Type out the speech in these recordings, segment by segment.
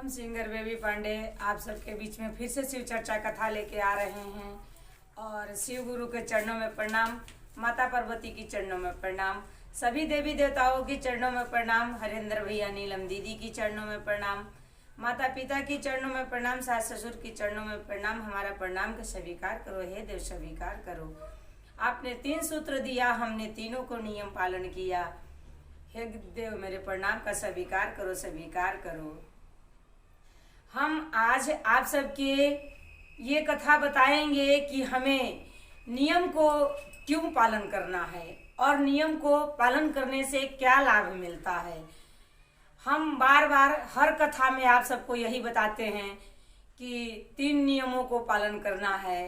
हम singer baby Pandey आप सबके बीच में फिर से शिव चर्चा कथा लेके आ रहे हैं। और शिव गुरु के चरणों में प्रणाम, माता पार्वती की चरणों में प्रणाम, सभी देवी देवताओं की चरणों में प्रणाम, हरेंद्र भैया नीलम दीदी की चरणों में प्रणाम, माता पिता की चरणों में प्रणाम, सास ससुर की चरणों में प्रणाम। हमारा प्रणाम का स्वीकार करो, हे देव स्वीकार करो। आपने 3 सूत्र दिया, हमने तीनों को नियम पालन किया। हे देव मेरे प्रणाम का स्वीकार करो, स्वीकार करो। हम आज आप सबके ये कथा बताएंगे कि हमें नियम को क्यों पालन करना है और नियम को पालन करने से क्या लाभ मिलता है। हम बार बार हर कथा में आप सबको यही बताते हैं कि 3 नियमों को पालन करना है।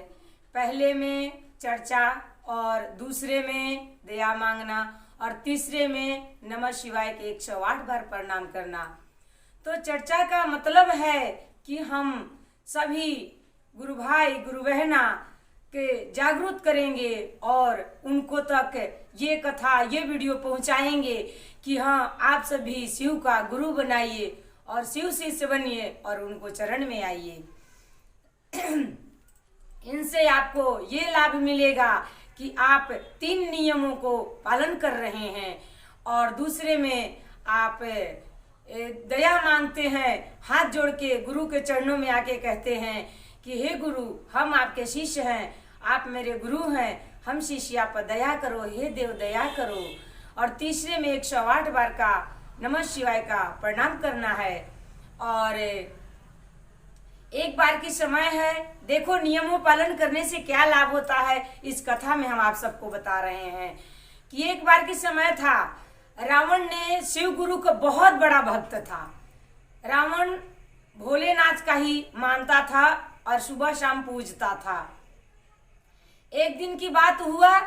पहले में चर्चा, और दूसरे में दया मांगना, और तीसरे में नमः शिवाय के 108 बार प्रणाम करना। तो चर्चा का मतलब है कि हम सभी गुरु भाई गुरु बहना के जागरूक करेंगे और उनको तक ये कथा ये वीडियो पहुंचाएंगे कि हाँ, आप सभी शिव का गुरु बनाइए और शिव शिष्य बनिए और उनको चरण में आइए। इनसे आपको ये लाभ मिलेगा कि आप 3 नियमों को पालन कर रहे हैं और दूसरे में आप दया मांगते हैं, हाथ जोड़ के गुरु के चरणों में आके कहते हैं कि हे गुरु, हम आपके शिष्य हैं, आप मेरे गुरु हैं, हम शिष्य आप दया करो, हे देव दया करो। और तीसरे में 108 बार का नमः शिवाय का प्रणाम करना है। और एक बार की समय है, देखो नियमों पालन करने से क्या लाभ होता है, इस कथा में हम आप सबको बता रहे हैं कि एक बार की समय था, रावण ने शिव गुरु का बहुत बड़ा भक्त था। रावण भोलेनाथ का ही मानता था और सुबह शाम पूजता था। एक दिन की बात हुआ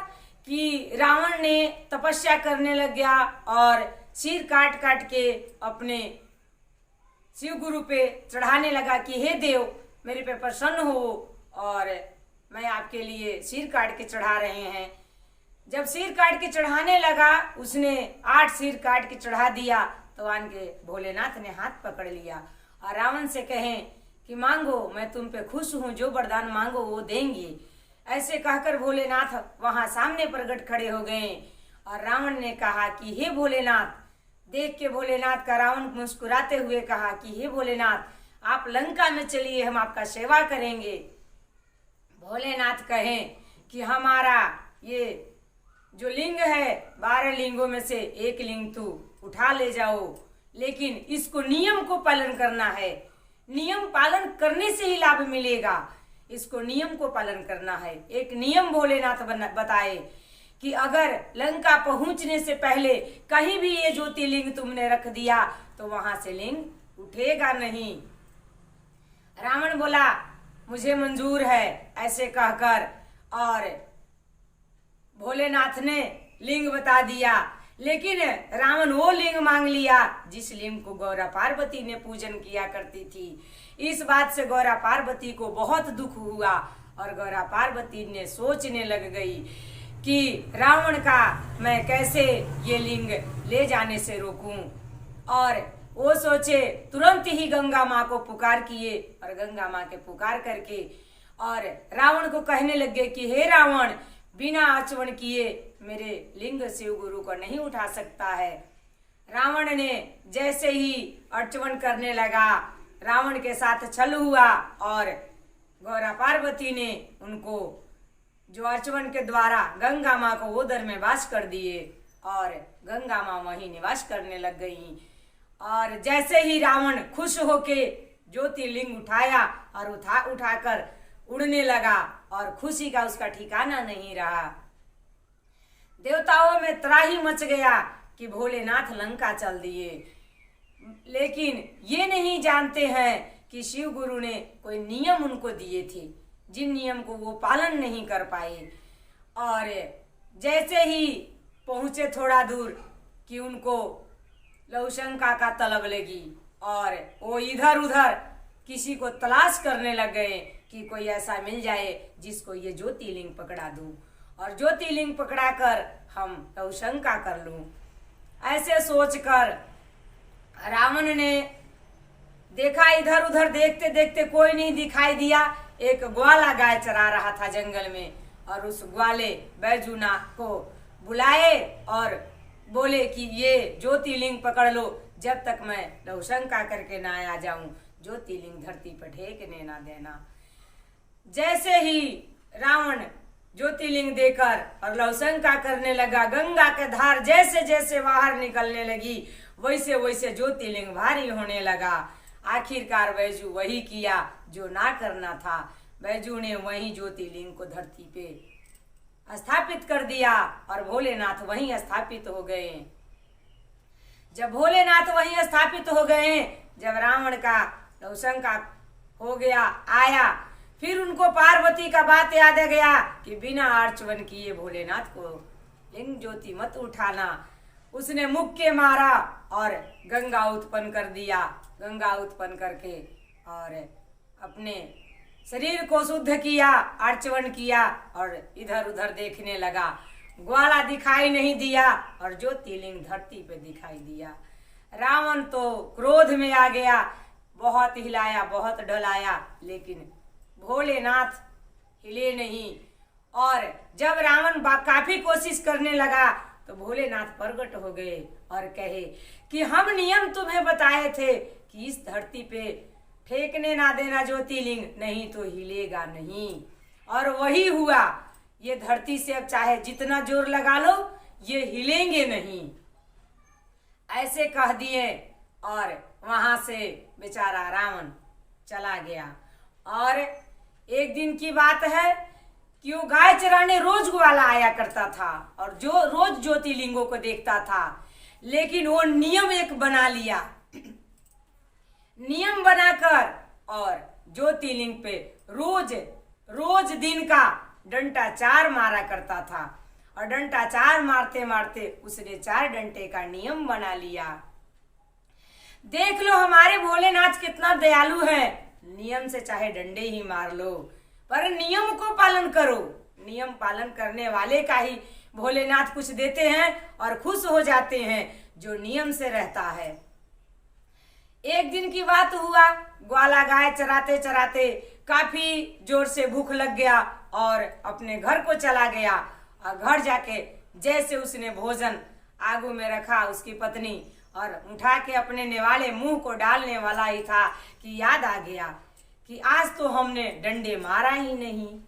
कि रावण ने तपस्या करने लग गया और सिर काट काट के अपने शिव गुरु पे चढ़ाने लगा कि हे देव, मेरे पे प्रसन्न हो और मैं आपके लिए सिर काट के चढ़ा रहे हैं। जब सिर काट के चढ़ाने लगा, उसने 8 सिर काट के चढ़ा दिया तो आन के भोलेनाथ ने हाथ पकड़ लिया और रावण से कहें कि मांगो, मैं तुम पे खुश हूँ, जो वरदान मांगो वो देंगे। ऐसे कहकर भोलेनाथ वहां सामने प्रकट खड़े हो गए और रावण ने कहा कि हे भोलेनाथ। देख के भोलेनाथ का रावण मुस्कुराते हुए कहा कि हे भोलेनाथ, आप लंका में चलिए, हम आपका सेवा करेंगे। भोलेनाथ कहें कि हमारा ये जो लिंग है 12 लिंगों में से एक लिंग तू उठा ले जाओ, लेकिन इसको नियम को पालन करना है। नियम पालन करने से ही लाभ मिलेगा, इसको नियम को पालन करना है। एक नियम भोलेनाथ बताए कि अगर लंका पहुंचने से पहले कहीं भी ये ज्योतिर्लिंग तुमने रख दिया तो वहां से लिंग उठेगा नहीं। रावण बोला मुझे मंजूर है, ऐसे कहकर और भोलेनाथ ने लिंग बता दिया। लेकिन रावण वो लिंग मांग लिया जिस लिंग को गौरा पार्वती ने पूजन किया करती थी। इस बात से गौरा पार्वती को बहुत दुख हुआ और गौरा पार्वती ने सोचने लग गई कि रावण का मैं कैसे ये लिंग ले जाने से रोकूं। और वो सोचे, तुरंत ही गंगा माँ को पुकार किए और गंगा माँ के पुकार करके और रावण को कहने लगे कि हे रावण, बिना आचमन किए मेरे लिंग शिव गुरु को नहीं उठा सकता है। रावण ने जैसे ही अर्चन करने लगा, रावण के साथ छल हुआ और गौरा पार्वती ने उनको जो अर्चन के द्वारा गंगा माँ को उदर में वास कर दिए और गंगा माँ वहीं निवास करने लग गई। और जैसे ही रावण खुश होके ज्योतिर्लिंग उठाया और उठाकर उड़ने लगा और खुशी का उसका ठिकाना नहीं रहा। देवताओं में त्राही मच गया कि भोलेनाथ लंका चल दिए। लेकिन ये नहीं जानते हैं कि शिव गुरु ने कोई नियम उनको दिए थे, जिन नियम को वो पालन नहीं कर पाए। और जैसे ही पहुंचे थोड़ा दूर कि उनको लौशंका का तलब लगी और वो इधर उधर किसी को तलाश करने लग गए कि कोई ऐसा मिल जाए जिसको ये ज्योतिर्लिंग पकड़ा दूं और ज्योतिर्लिंग पकड़ा कर हम लौशंका कर लूं। ऐसे सोचकर रावण ने देखा इधर उधर, देखते देखते कोई नहीं दिखाई दिया। एक ग्वाला गाय चरा रहा था जंगल में, और उस ग्वाले बैजूनाथ को बुलाए और बोले कि ये ज्योतिर्लिंग पकड़ लो, जब तक मैं लवशंका करके ना आ जाऊं, ज्योतिर्लिंग धरती पर ढेकने ना देना। जैसे ही रावण ज्योतिर्लिंग देकर और लवशंका करने लगा, गंगा के धार जैसे जैसे बाहर निकलने लगी, वैसे वैसे ज्योतिर्लिंग भारी होने लगा। आखिरकार बैजू वही किया जो ना करना था। बैजू ने वही ज्योतिर्लिंग को धरती पे स्थापित कर दिया और भोलेनाथ वहीं स्थापित हो गए। जब भोलेनाथ वहीं स्थापित हो गए, जब रावण का लवशंका हो गया आया, फिर उनको पार्वती का बात याद आ गया कि बिना आर्चवन किए भोलेनाथ को लिंग ज्योति मत उठाना। उसने मुक्के मारा और गंगा उत्पन्न कर दिया। गंगा उत्पन्न करके और अपने शरीर को शुद्ध किया, आर्चवन किया और इधर उधर देखने लगा। ग्वाला दिखाई नहीं दिया और ज्योतिर्लिंग धरती पे दिखाई दिया। रावण तो क्रोध में आ गया, बहुत हिलाया, बहुत डलाया, लेकिन भोलेनाथ हिले नहीं। और जब रावण काफी कोशिश करने लगा तो भोलेनाथ प्रकट हो गए और कहे कि हम नियम तुम्हें बताए थे कि इस धरती पे फेंकने ना देना ज्योतिर्लिंग, नहीं तो हिलेगा नहीं। और वही हुआ। ये धरती से अब चाहे जितना जोर लगा लो, ये हिलेंगे नहीं, ऐसे कह दिए। और वहां से बेचारा रावण चला गया। और एक दिन की बात है कि वो गाय चराने रोज ग्वाला आया करता था और जो रोज ज्योतिर्लिंगों को देखता था, लेकिन वो नियम एक बना लिया। नियम बनाकर और ज्योतिर्लिंग पे रोज रोज दिन का डंटा 4 मारा करता था। और डंटा 4 मारते मारते उसने 4 डंटे का नियम बना लिया। देख लो हमारे भोलेनाथ कितना दयालु है। नियम से चाहे डंडे ही मार लो, पर नियम को पालन करो। नियम पालन करने वाले का ही भोलेनाथ कुछ देते हैं और खुश हो जाते हैं, जो नियम से रहता है। एक दिन की बात हुआ, ग्वाला गाय चराते चराते काफी जोर से भूख लग गया और अपने घर को चला गया। और घर जाके जैसे उसने भोजन आगू में रखा, उसकी पत्नी और उठा के अपने नेवाले मुंह को डालने वाला ही था कि याद आ गया कि आज तो हमने डंडे मारा ही नहीं।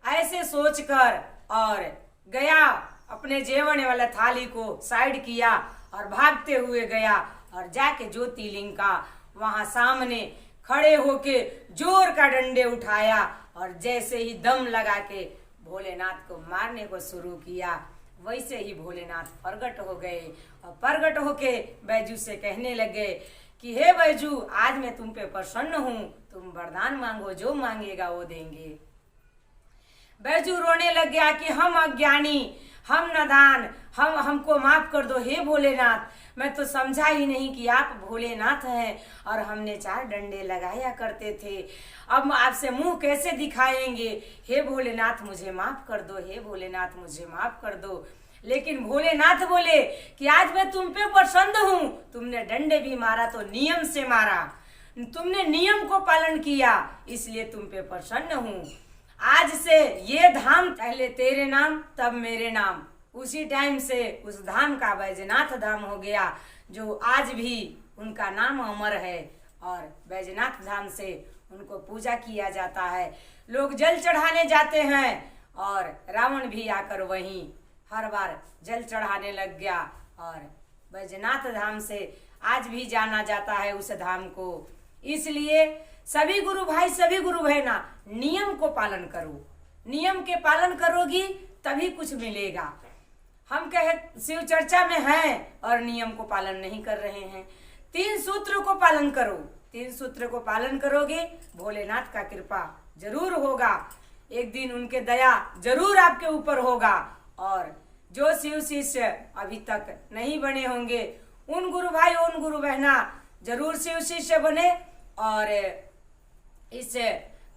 ऐसे सोचकर और गया, अपने जेवने वाला थाली को साइड किया और भागते हुए गया और जाके ज्योतिर्लिंग का वहां सामने खड़े होके जोर का डंडे उठाया और जैसे ही दम लगा के भोलेनाथ को मारने को शुरू किया, वैसे ही भोलेनाथ प्रकट हो गए। और प्रकट होके बैजू से कहने लगे कि हे बैजू, आज मैं तुम पे प्रसन्न हूँ, तुम वरदान मांगो, जो मांगेगा वो देंगे। बैजू रोने लग गया कि हम अज्ञानी, हम नादान, हमको माफ कर दो हे भोलेनाथ। मैं तो समझा ही नहीं कि आप भोलेनाथ हैं और हमने 4 डंडे लगाया करते थे। अब आपसे मुंह कैसे दिखाएंगे। हे भोलेनाथ मुझे माफ कर दो, हे भोलेनाथ मुझे माफ कर दो। लेकिन भोलेनाथ बोले कि आज मैं तुम पे प्रसन्न हूँ। तुमने डंडे भी मारा तो नियम से मारा, तुमने नियम को पालन किया, इसलिए तुम पे प्रसन्न हूँ। आज से ये धाम पहले तेरे नाम तब मेरे नाम, उसी टाइम से उस धाम का बैजनाथ धाम हो गया, जो आज भी उनका नाम अमर है। और बैजनाथ धाम से उनको पूजा किया जाता है, लोग जल चढ़ाने जाते हैं। और रावण भी आकर वहीं हर बार जल चढ़ाने लग गया। और बैजनाथ धाम से आज भी जाना जाता है उस धाम को। इसलिए सभी गुरु भाई, सभी गुरु बहना, नियम को पालन करो। नियम के पालन करोगी तभी कुछ मिलेगा। हम कहे शिव चर्चा में हैं और नियम को पालन नहीं कर रहे हैं। 3 सूत्र को पालन करो। 3 सूत्र को पालन करोगे, भोलेनाथ का कृपा जरूर होगा। एक दिन उनके दया जरूर आपके ऊपर होगा। और जो शिव शिष्य अभी तक नहीं बने होंगे, उन गुरु भाई, उन गुरु बहना जरूर शिव शिष्य बने और इस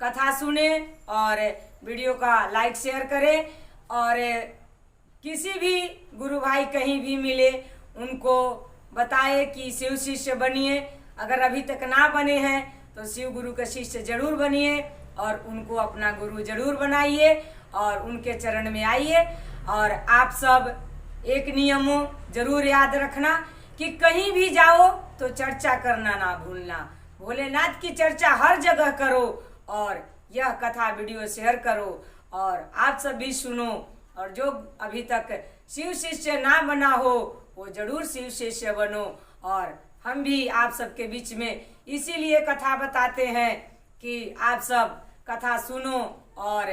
कथा सुने और वीडियो का लाइक शेयर करें। और किसी भी गुरु भाई कहीं भी मिले उनको बताए कि शिव शिष्य बनिए। अगर अभी तक ना बने हैं तो शिव गुरु के शिष्य जरूर बनिए और उनको अपना गुरु जरूर बनाइए और उनके चरण में आइए। और आप सब एक नियम जरूर याद रखना कि कहीं भी जाओ तो चर्चा करना ना भूलना। भोलेनाथ की चर्चा हर जगह करो और यह कथा वीडियो शेयर करो और आप सब भी सुनो। और जो अभी तक शिव शिष्य ना बना हो वो जरूर शिव शिष्य बनो। और हम भी आप सबके बीच में इसीलिए कथा बताते हैं कि आप सब कथा सुनो और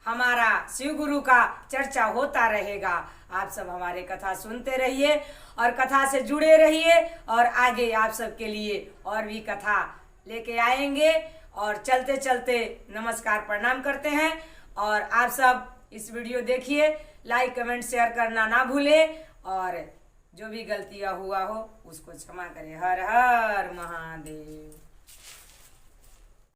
हमारा शिव गुरु का चर्चा होता रहेगा। आप सब हमारे कथा सुनते रहिए और कथा से जुड़े रहिए और आगे आप सबके लिए और भी कथा लेके आएंगे। और चलते चलते नमस्कार प्रणाम करते हैं और आप सब इस वीडियो देखिए, लाइक कमेंट शेयर करना ना भूलें और जो भी गलतियां हुआ हो उसको क्षमा करें। हर हर महादेव।